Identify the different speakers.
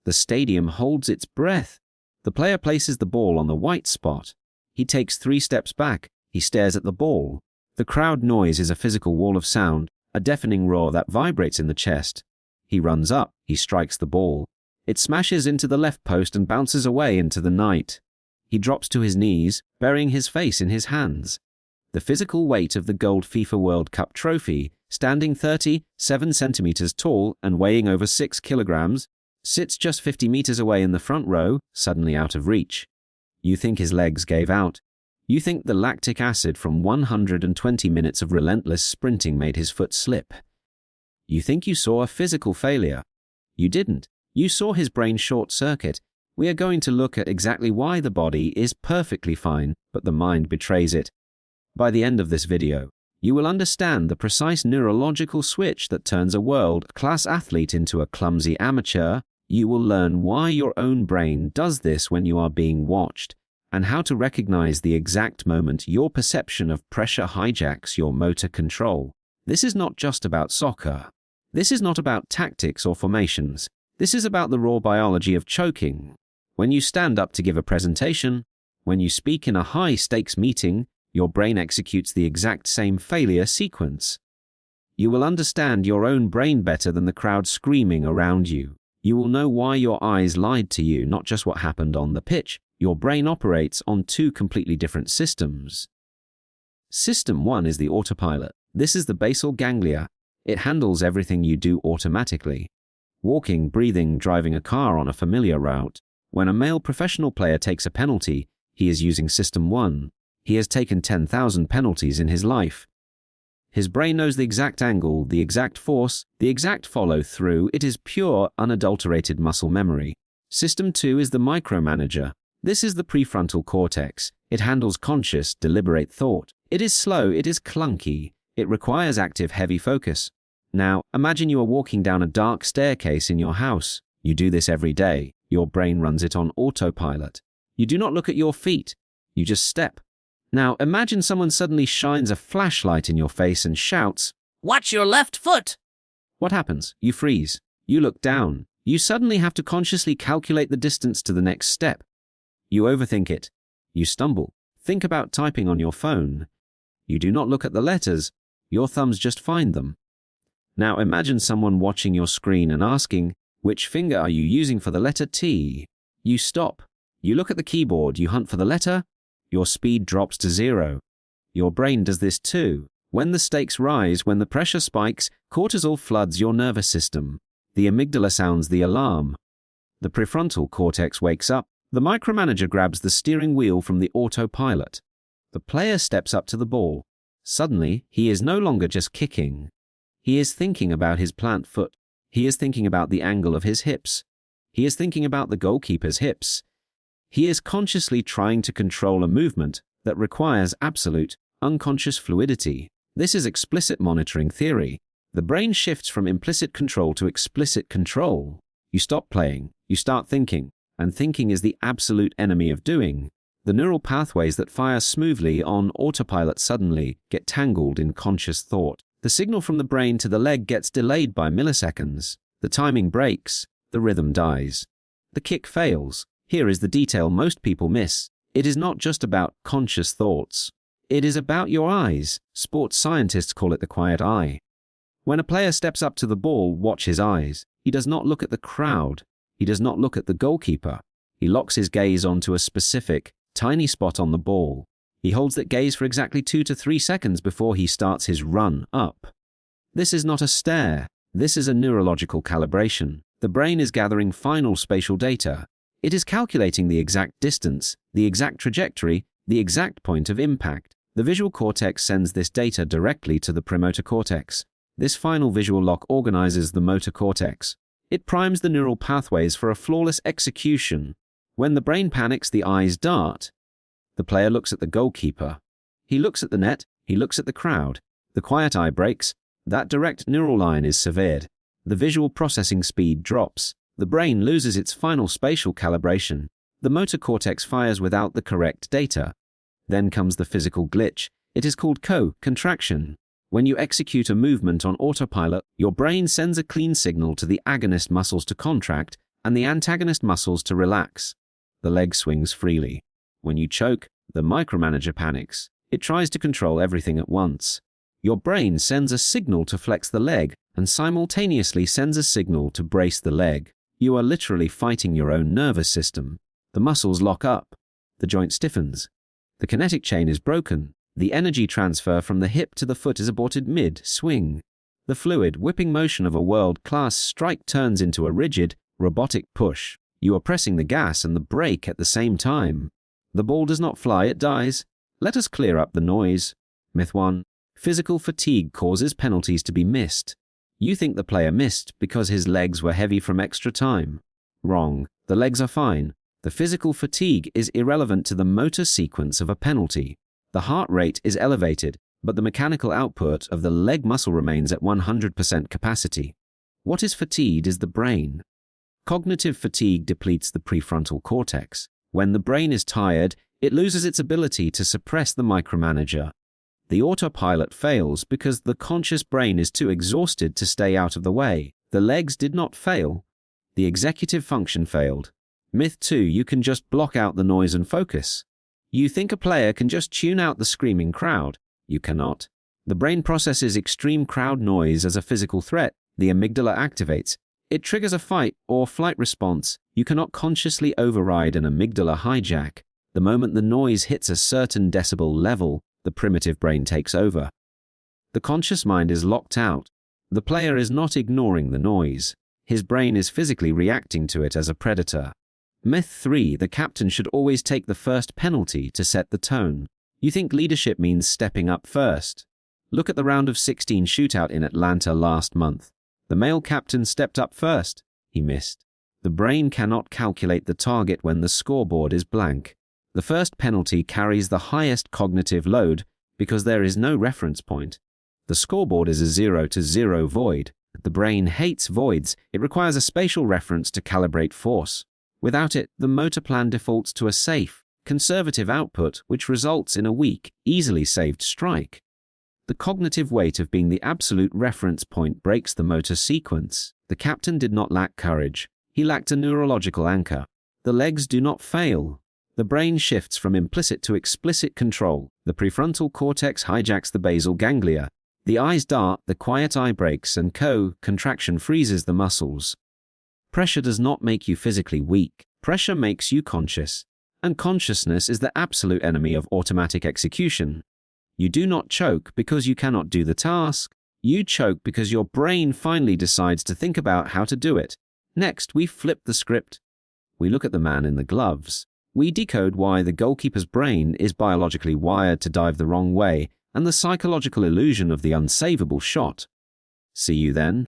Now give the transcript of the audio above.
Speaker 1: The stadium holds its breath. The player places the ball on the white spot. He takes 3 steps back. He stares at the ball. The crowd noise is a physical wall of sound, a deafening roar that vibrates in the chest. He runs up. He strikes the ball. It smashes into the left post and bounces away into the night. He drops to his knees, burying his face in his hands. The physical weight of the gold FIFA World Cup trophy, standing 37 centimeters tall and weighing over 6 kilograms, sits just 50 meters away in the front row, suddenly out of reach. You think his legs gave out. You think the lactic acid from 120 minutes of relentless sprinting made his foot slip. You think you saw a physical failure. You didn't. You saw his brain short-circuit. We are going to look at exactly why the body is perfectly fine, but the mind betrays it. By the end of this video, you will understand the precise neurological switch that turns a world-class athlete into a clumsy amateur. You will learn why your own brain does this when you are being watched, and how to recognize the exact moment your perception of pressure hijacks your motor control. This is not just about soccer. This is not about tactics or formations. This is about the raw biology of choking. When you stand up to give a presentation, when you speak in a high-stakes meeting, your brain executes the exact same failure sequence. You will understand your own brain better than the crowd screaming around you. You will know why your eyes lied to you, not just what happened on the pitch. Your brain operates on 2 completely different systems. System 1 is the autopilot. This is the basal ganglia. It handles everything you do automatically. Walking, breathing, driving a car on a familiar route. When a male professional player takes a penalty, he is using System 1. He has taken 10,000 penalties in his life. His brain knows the exact angle, the exact force, the exact follow-through. It is pure, unadulterated muscle memory. System 2 is the micromanager. This is the prefrontal cortex. It handles conscious, deliberate thought. It is slow, it is clunky. It requires active, heavy focus. Now, imagine you are walking down a dark staircase in your house. You do this every day. Your brain runs it on autopilot. You do not look at your feet. You just step. Now, imagine someone suddenly shines a flashlight in your face and shouts, "Watch your left foot!" What happens? You freeze. You look down. You suddenly have to consciously calculate the distance to the next step. You overthink it. You stumble. Think about typing on your phone. You do not look at the letters. Your thumbs just find them. Now imagine someone watching your screen and asking, which finger are you using for the letter T? You stop. You look at the keyboard. You hunt for the letter. Your speed drops to 0. Your brain does this too. When the stakes rise, when the pressure spikes, cortisol floods your nervous system. The amygdala sounds the alarm. The prefrontal cortex wakes up. The micromanager grabs the steering wheel from the autopilot. The player steps up to the ball. Suddenly, he is no longer just kicking. He is thinking about his plant foot. He is thinking about the angle of his hips. He is thinking about the goalkeeper's hips. He is consciously trying to control a movement that requires absolute, unconscious fluidity. This is explicit monitoring theory. The brain shifts from implicit control to explicit control. You stop playing, you start thinking, and thinking is the absolute enemy of doing. The neural pathways that fire smoothly on autopilot suddenly get tangled in conscious thought. The signal from the brain to the leg gets delayed by milliseconds. The timing breaks. The rhythm dies. The kick fails. Here is the detail most people miss. It is not just about conscious thoughts. It is about your eyes. Sports scientists call it the quiet eye. When a player steps up to the ball, watch his eyes. He does not look at the crowd. He does not look at the goalkeeper. He locks his gaze onto a specific, tiny spot on the ball. He holds that gaze for exactly 2 to 3 seconds before he starts his run up. This is not a stare. This is a neurological calibration. The brain is gathering final spatial data. It is calculating the exact distance, the exact trajectory, the exact point of impact. The visual cortex sends this data directly to the premotor cortex. This final visual lock organizes the motor cortex. It primes the neural pathways for a flawless execution. When the brain panics, the eyes dart. The player looks at the goalkeeper. He looks at the net. He looks at the crowd. The quiet eye breaks. That direct neural line is severed. The visual processing speed drops. The brain loses its final spatial calibration. The motor cortex fires without the correct data. Then comes the physical glitch. It is called co-contraction. When you execute a movement on autopilot, your brain sends a clean signal to the agonist muscles to contract, and the antagonist muscles to relax. The leg swings freely. When you choke, the micromanager panics. It tries to control everything at once. Your brain sends a signal to flex the leg and simultaneously sends a signal to brace the leg. You are literally fighting your own nervous system. The muscles lock up. The joint stiffens. The kinetic chain is broken. The energy transfer from the hip to the foot is aborted mid-swing. The fluid, whipping motion of a world-class strike turns into a rigid, robotic push. You are pressing the gas and the brake at the same time. The ball does not fly, it dies. Let us clear up the noise. Myth 1. Physical fatigue causes penalties to be missed. You think the player missed because his legs were heavy from extra time. Wrong. The legs are fine. The physical fatigue is irrelevant to the motor sequence of a penalty. The heart rate is elevated, but the mechanical output of the leg muscle remains at 100% capacity. What is fatigued is the brain. Cognitive fatigue depletes the prefrontal cortex. When the brain is tired, it loses its ability to suppress the micromanager. The autopilot fails because the conscious brain is too exhausted to stay out of the way. The legs did not fail. The executive function failed. Myth 2. You can just block out the noise and focus. You think a player can just tune out the screaming crowd. You cannot. The brain processes extreme crowd noise as a physical threat. The amygdala activates. It triggers a fight or flight response. You cannot consciously override an amygdala hijack. The moment the noise hits a certain decibel level, the primitive brain takes over. The conscious mind is locked out. The player is not ignoring the noise. His brain is physically reacting to it as a predator. Myth 3. The captain should always take the first penalty to set the tone. You think leadership means stepping up first. Look at the round of 16 shootout in Atlanta last month. The male captain stepped up first. He missed. The brain cannot calculate the target when the scoreboard is blank. The first penalty carries the highest cognitive load because there is no reference point. The scoreboard is a 0-0 void. The brain hates voids. It requires a spatial reference to calibrate force. Without it, the motor plan defaults to a safe, conservative output which results in a weak, easily saved strike. The cognitive weight of being the absolute reference point breaks the motor sequence. The captain did not lack courage. He lacked a neurological anchor. The legs do not fail. The brain shifts from implicit to explicit control. The prefrontal cortex hijacks the basal ganglia. The eyes dart, the quiet eye breaks, and co-contraction freezes the muscles. Pressure does not make you physically weak. Pressure makes you conscious. And consciousness is the absolute enemy of automatic execution. You do not choke because you cannot do the task. You choke because your brain finally decides to think about how to do it. Next, we flip the script. We look at the man in the gloves. We decode why the goalkeeper's brain is biologically wired to dive the wrong way and the psychological illusion of the unsavable shot. See you then.